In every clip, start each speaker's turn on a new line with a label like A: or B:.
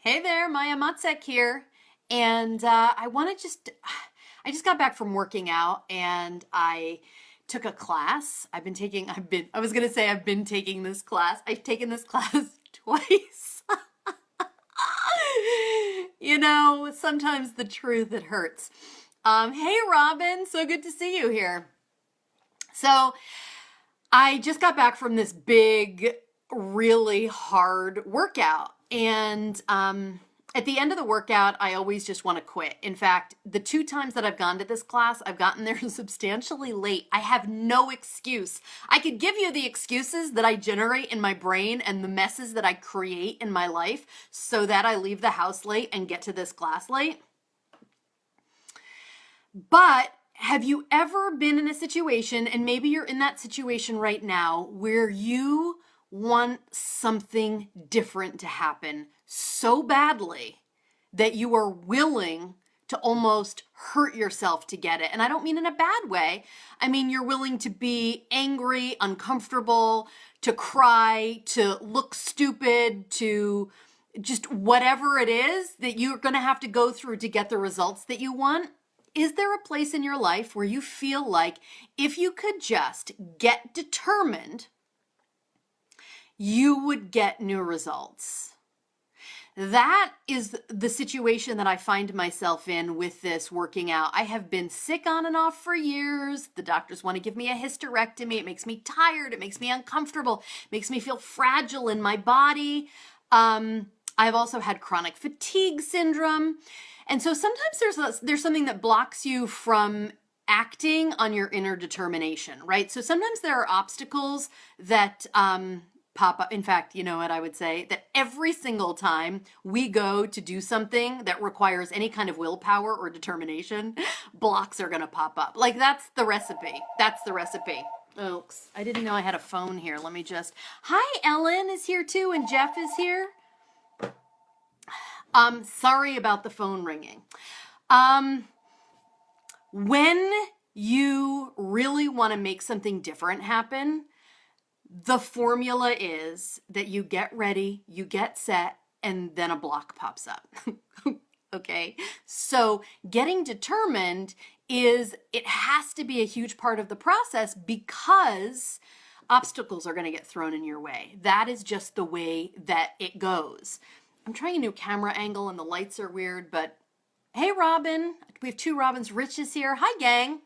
A: Hey there, Maya Matsek here. And I just got back from working out and I took a class. I was gonna say I've been taking this class. I've taken this class twice. Sometimes the truth, it hurts. Hey Robin, so good to see you here. So I just got back from this big, really hard workout. And at the end of the workout, I always just want to quit. In fact, the two times that I've gone to this class, I've gotten there substantially late. I have no excuse. I could give you the excuses that I generate in my brain and the messes that I create in my life so that I leave the house late and get to this class late. But have you ever been in a situation, and maybe you're in that situation right now, where you want something different to happen so badly that you are willing to almost hurt yourself to get it? And I don't mean in a bad way. I mean, you're willing to be angry, uncomfortable, to cry, to look stupid, to just whatever it is that you're going to have to go through to get the results that you want. Is there a place in your life where you feel like if you could just get determined, you would get new results? That is the situation that I find myself in with this working out. I have been sick on and off for years. The doctors want to give me a hysterectomy. It makes me tired. It makes me uncomfortable. It makes me feel fragile in my body. I've also had chronic fatigue syndrome. And so sometimes there's something that blocks you from acting on your inner determination, right? So sometimes there are obstacles that pop up. In fact, you know what I would say? That every single time we go to do something that requires any kind of willpower or determination, blocks are going to pop up. Like that's the recipe. That's the recipe. Oops, I didn't know I had a phone here. Let me just... Hi, Ellen is here too, and Jeff is here. Sorry about the phone ringing. When you really want to make something different happen, the formula is that you get ready, you get set, and then a block pops up. Okay? So getting determined it has to be a huge part of the process because obstacles are going to get thrown in your way. That is just the way that it goes. I'm trying a new camera angle and the lights are weird, but hey, Robin. We have two Robins. Rich is here. Hi, gang.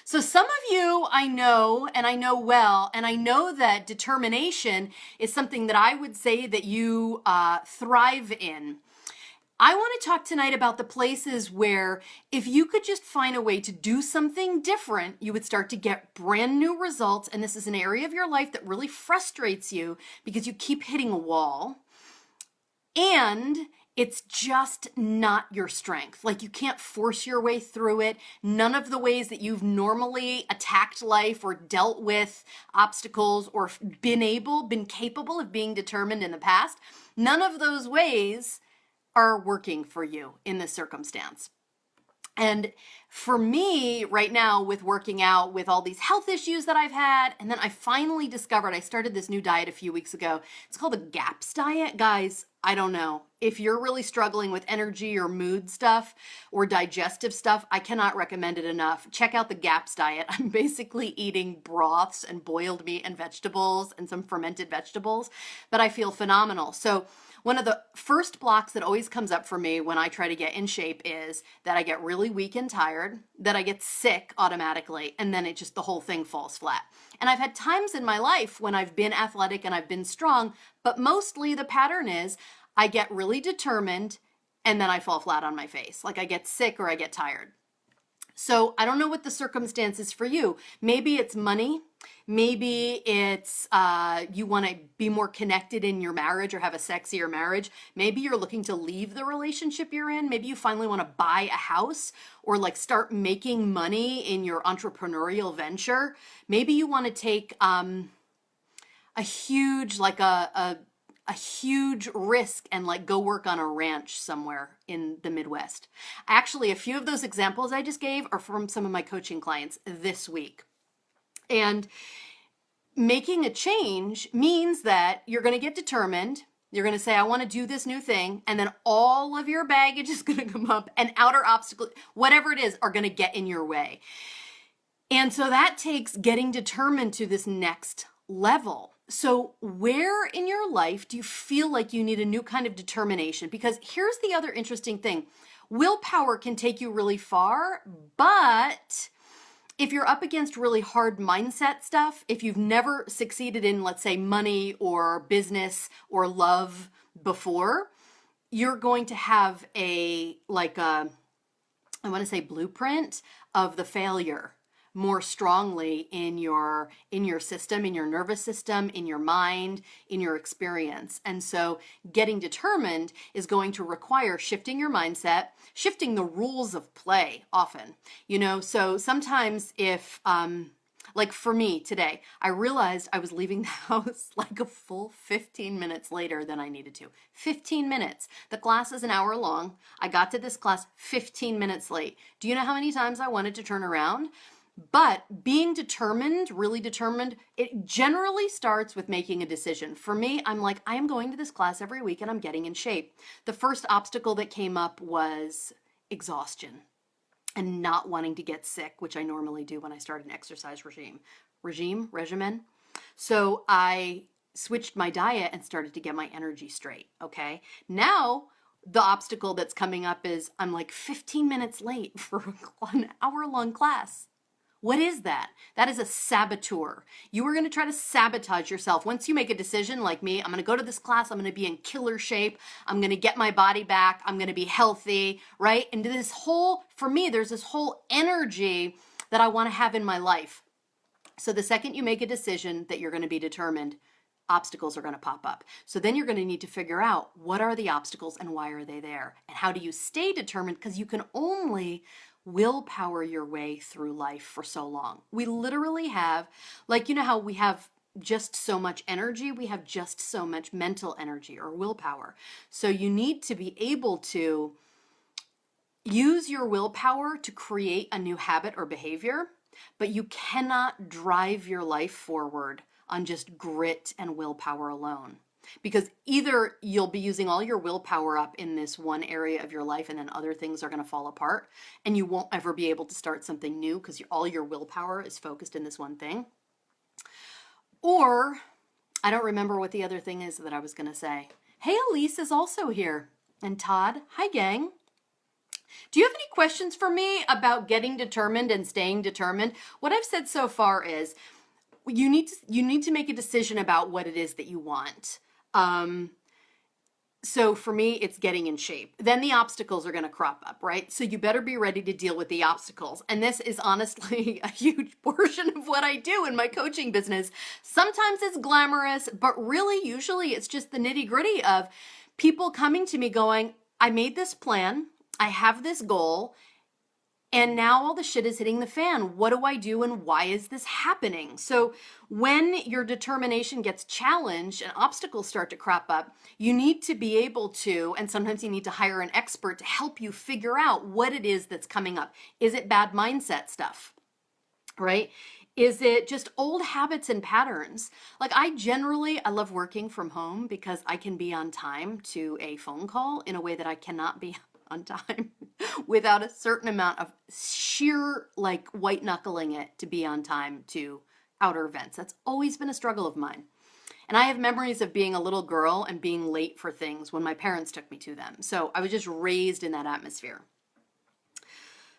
A: So some of you I know, and I know well, and I know that determination is something that I would say that you thrive in. I want to talk tonight about the places where if you could just find a way to do something different, you would start to get brand new results. And this is an area of your life that really frustrates you because you keep hitting a wall. And it's just not your strength. Like you can't force your way through it. None of the ways that you've normally attacked life or dealt with obstacles or been capable of being determined in the past, none of those ways are working for you in this circumstance. And for me right now with working out, with all these health issues that I've had, and then I finally discovered, I started this new diet a few weeks ago. It's called the GAPS diet. Guys, I don't know. If you're really struggling with energy or mood stuff or digestive stuff, I cannot recommend it enough. Check out the GAPS diet. I'm basically eating broths and boiled meat and vegetables and some fermented vegetables, but I feel phenomenal. So one of the first blocks that always comes up for me when I try to get in shape is that I get really weak and tired, that I get sick automatically, and then the whole thing falls flat. And I've had times in my life when I've been athletic and I've been strong, but mostly the pattern is I get really determined and then I fall flat on my face. Like I get sick or I get tired. So I don't know what the circumstance is for you. Maybe it's money. Maybe it's you want to be more connected in your marriage or have a sexier marriage. Maybe you're looking to leave the relationship you're in. Maybe you finally want to buy a house or like start making money in your entrepreneurial venture. Maybe you want to take a huge risk and like go work on a ranch somewhere in the Midwest. Actually, a few of those examples I just gave are from some of my coaching clients this week. And making a change means that you're going to get determined You're going to say, I want to do this new thing. And then all of your baggage is going to come up and outer obstacles, whatever it is, are going to get in your way. And so that takes getting determined to this next level. So where in your life do you feel like you need a new kind of determination? Because here's the other interesting thing. Willpower can take you really far, but if you're up against really hard mindset stuff, if you've never succeeded in, let's say, money or business or love before, you're going to have I want to say blueprint of the failure more strongly in your system, in your nervous system, in your mind, in your experience. And so getting determined is going to require shifting your mindset, shifting the rules of play often. So sometimes if like for me today, I realized I was leaving the house like a full 15 minutes later than I needed to. 15 minutes. The class is an hour long. I got to this class 15 minutes late. Do you know how many times I wanted to turn around? But being determined, really determined, it generally starts with making a decision. For me, I'm like, I am going to this class every week and I'm getting in shape. The first obstacle that came up was exhaustion and not wanting to get sick, which I normally do when I start an exercise regimen. So I switched my diet and started to get my energy straight, okay? Now, the obstacle that's coming up is I'm like 15 minutes late for an hour-long class. What is that? That is a saboteur. You are going to try to sabotage yourself. Once you make a decision like me, I'm going to go to this class, I'm going to be in killer shape, I'm going to get my body back, I'm going to be healthy, right? And for me, there's this whole energy that I want to have in my life. So the second you make a decision that you're going to be determined, obstacles are going to pop up. So then you're going to need to figure out what are the obstacles and why are they there? And how do you stay determined? Because you can only willpower your way through life for so long. We literally have, like, how we have just so much energy, we have just so much mental energy or willpower. So you need to be able to use your willpower to create a new habit or behavior, but you cannot drive your life forward on just grit and willpower alone. Because either you'll be using all your willpower up in this one area of your life and then other things are going to fall apart and you won't ever be able to start something new because all your willpower is focused in this one thing. Or, I don't remember what the other thing is that I was going to say. Hey, Elise is also here. And Todd. Hi, gang. Do you have any questions for me about getting determined and staying determined? What I've said so far is you need to make a decision about what it is that you want. So for me, it's getting in shape. Then the obstacles are going to crop up, right? So you better be ready to deal with the obstacles. And this is honestly a huge portion of what I do in my coaching business. Sometimes it's glamorous, but really, usually it's just the nitty-gritty of people coming to me going, I made this plan, I have this goal, and now all the shit is hitting the fan. What do I do and why is this happening? So when your determination gets challenged and obstacles start to crop up, you need to be able to, and sometimes you need to hire an expert to help you figure out what it is that's coming up. Is it bad mindset stuff, right? Is it just old habits and patterns? Like I love working from home because I can be on time to a phone call in a way that I cannot be on time without a certain amount of sheer like white knuckling it to be on time to outer events. That's always been a struggle of mine. And I have memories of being a little girl and being late for things when my parents took me to them. So I was just raised in that atmosphere.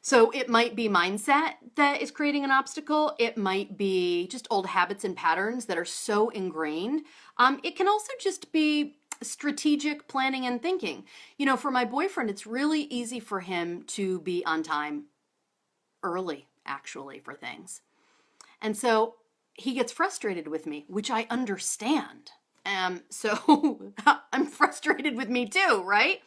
A: So it might be mindset that is creating an obstacle. It might be just old habits and patterns that are so ingrained. It can also just be strategic planning and thinking. For my boyfriend, it's really easy for him to be on time early, actually, for things. And so he gets frustrated with me, which I understand. So I'm frustrated with me too, right?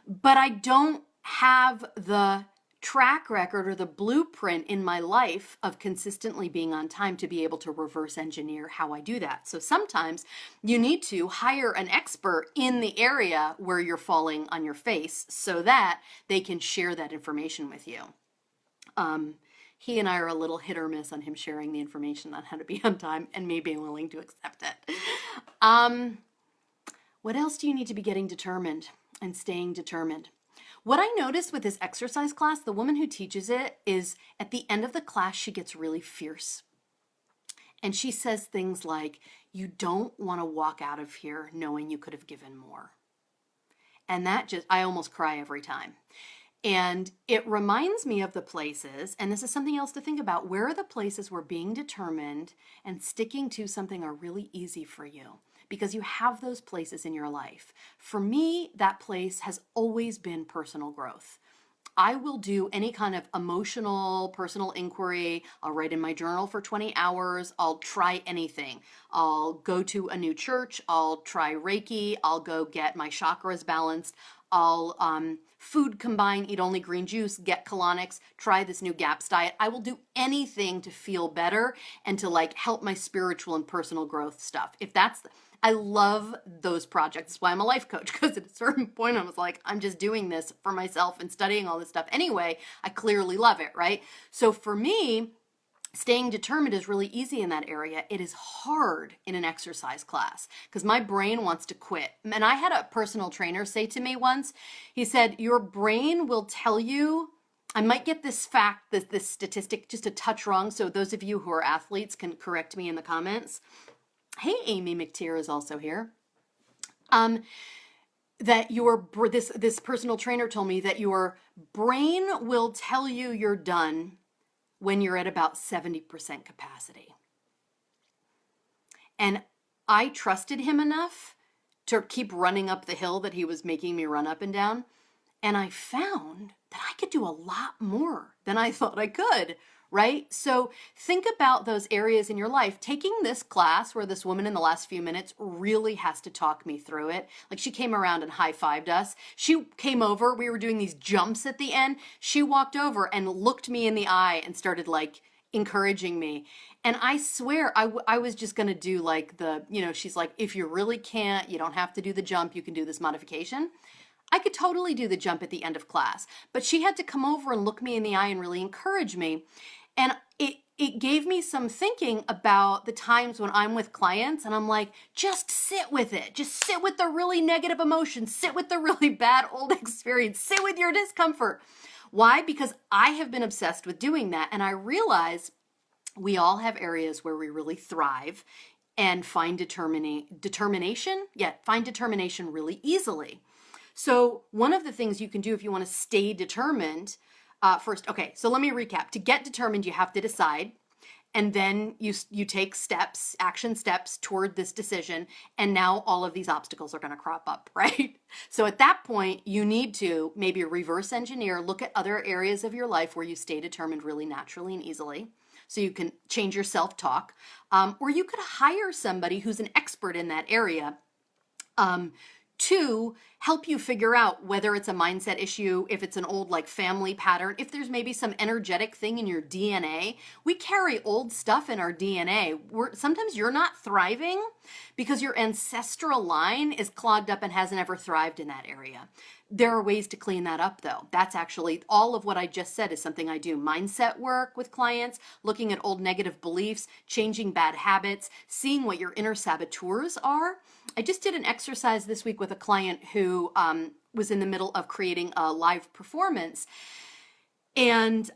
A: But I don't have the track record or the blueprint in my life of consistently being on time to be able to reverse engineer how I do that. So sometimes you need to hire an expert in the area where you're falling on your face so that they can share that information with you. He and I are a little hit or miss on him sharing the information on how to be on time and me being willing to accept it. What else do you need to be getting determined and staying determined? What I noticed with this exercise class, the woman who teaches it is at the end of the class, she gets really fierce. And she says things like, you don't want to walk out of here knowing you could have given more. And that just, I almost cry every time. And it reminds me of the places, and this is something else to think about, where are the places where being determined and sticking to something are really easy for you? Because you have those places in your life. For me, that place has always been personal growth. I will do any kind of emotional, personal inquiry. I'll write in my journal for 20 hours. I'll try anything. I'll go to a new church. I'll try Reiki. I'll go get my chakras balanced. I'll food combine, eat only green juice, get colonics, try this new GAPS diet. I will do anything to feel better and to like help my spiritual and personal growth stuff. I love those projects. That's why I'm a life coach, because at a certain point I was like, I'm just doing this for myself and studying all this stuff anyway. I clearly love it, right? So for me, staying determined is really easy in that area. It is hard in an exercise class because my brain wants to quit. And I had a personal trainer say to me once, he said, your brain will tell you, I might get this fact, this statistic just a touch wrong. So those of you who are athletes can correct me in the comments. Hey, Amy McTeer is also here. That this personal trainer told me that your brain will tell you you're done when you're at about 70% capacity. And I trusted him enough to keep running up the hill that he was making me run up and down. And I found that I could do a lot more than I thought I could, right? So think about those areas in your life. Taking this class where this woman in the last few minutes really has to talk me through it. Like she came around and high-fived us. She came over, we were doing these jumps at the end. She walked over and looked me in the eye and started like encouraging me. And I swear I was just going to do like she's like, if you really can't, you don't have to do the jump, you can do this modification. I could totally do the jump at the end of class, but she had to come over and look me in the eye and really encourage me. And it gave me some thinking about the times when I'm with clients and I'm like, just sit with it. Just sit with the really negative emotions. Sit with the really bad old experience. Sit with your discomfort. Why? Because I have been obsessed with doing that. And I realize we all have areas where we really thrive and find determination really easily. So one of the things you can do if you want to stay determined, first, okay, so let me recap. To get determined, you have to decide, and then you take steps, action steps toward this decision, and now all of these obstacles are going to crop up, right? So at that point, you need to maybe reverse engineer, look at other areas of your life where you stay determined really naturally and easily, so you can change your self-talk, or you could hire somebody who's an expert in that area, to help you figure out whether it's a mindset issue, if it's an old like family pattern, if there's maybe some energetic thing in your DNA. We carry old stuff in our DNA. Sometimes you're not thriving because your ancestral line is clogged up and hasn't ever thrived in that area. There are ways to clean that up though. That's actually all of what I just said is something I do. Mindset work with clients, looking at old negative beliefs, changing bad habits, seeing what your inner saboteurs are. I just did an exercise this week with a client who was in the middle of creating a live performance. And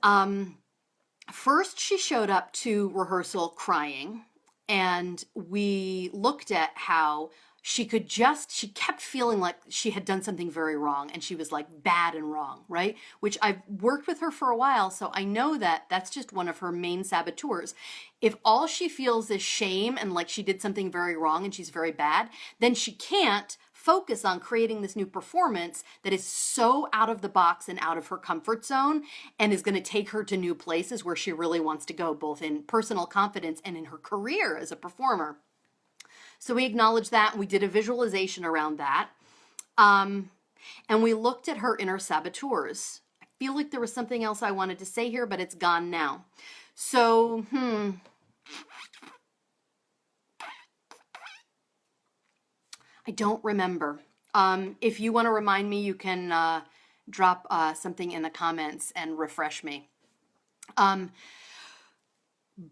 A: first she showed up to rehearsal crying, and we looked at how she kept feeling like she had done something very wrong, and she was like bad and wrong, right? Which I've worked with her for a while, so I know that that's just one of her main saboteurs. If all she feels is shame and like she did something very wrong and she's very bad, then she can't focus on creating this new performance that is so out of the box and out of her comfort zone and is going to take her to new places where she really wants to go, both in personal confidence and in her career as a performer. So we acknowledged that, and we did a visualization around that. And we looked at her inner saboteurs. I feel like there was something else I wanted to say here, but it's gone now. So, I don't remember. If you want to remind me, you can drop something in the comments and refresh me.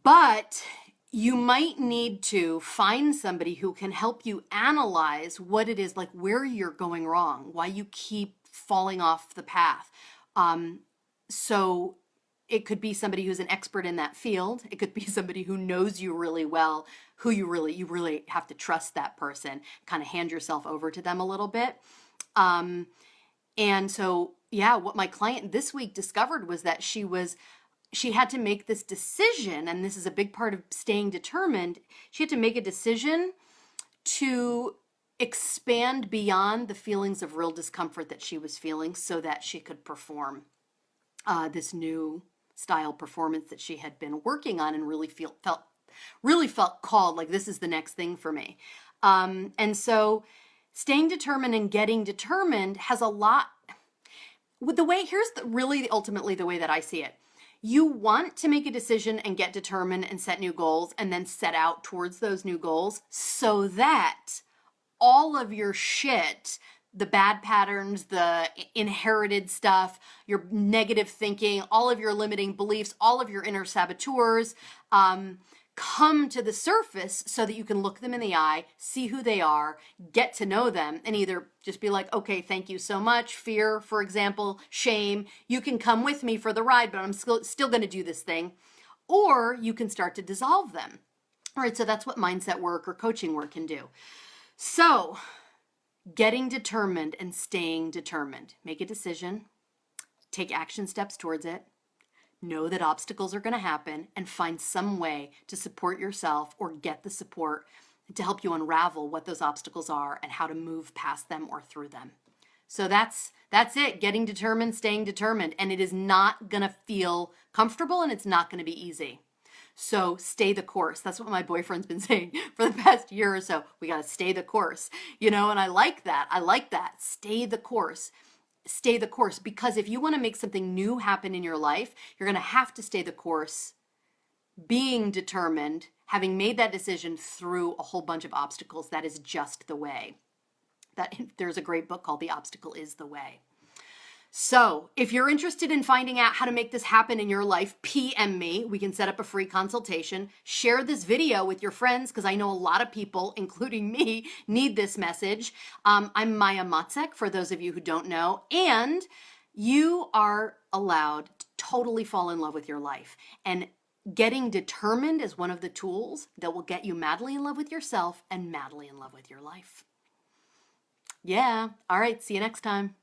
A: But you might need to find somebody who can help you analyze what it is, like where you're going wrong, why you keep falling off the path. So it could be somebody who's an expert in that field. It could be somebody who knows you really well, who you really have to trust that person, kind of hand yourself over to them a little bit. And so, yeah, what my client this week discovered was that she had to make this decision, and this is a big part of staying determined. She had to make a decision to expand beyond the feelings of real discomfort that she was feeling so that she could perform this new style performance that she had been working on and really felt called, like this is the next thing for me. And so staying determined and getting determined has a lot with the way, ultimately the way that I see it. You want to make a decision and get determined and set new goals and then set out towards those new goals so that all of your shit, the bad patterns, the inherited stuff, your negative thinking, all of your limiting beliefs, all of your inner saboteurs, come to the surface so that you can look them in the eye, see who they are, get to know them, and either just be like, okay, thank you so much. Fear, for example, shame, you can come with me for the ride, but I'm still going to do this thing. Or you can start to dissolve them. All right, so that's what mindset work or coaching work can do. So getting determined and staying determined. Make a decision, take action steps towards it, know that obstacles are going to happen, and find some way to support yourself or get the support to help you unravel what those obstacles are and how to move past them or through them. So that's it. Getting determined, staying determined. And it is not going to feel comfortable and it's not going to be easy. So stay the course. That's what my boyfriend's been saying for the past year or so. We got to stay the course, and I like that. Stay the course. Stay the course, because if you want to make something new happen in your life, you're going to have to stay the course, being determined, having made that decision through a whole bunch of obstacles. That is just the way. There's a great book called The Obstacle is the Way. So if you're interested in finding out how to make this happen in your life, PM me. We can set up a free consultation. Share this video with your friends, because I know a lot of people, including me, need this message. I'm Maya Motzek, for those of you who don't know, and you are allowed to totally fall in love with your life. And getting determined is one of the tools that will get you madly in love with yourself and madly in love with your life. Yeah. All right. See you next time.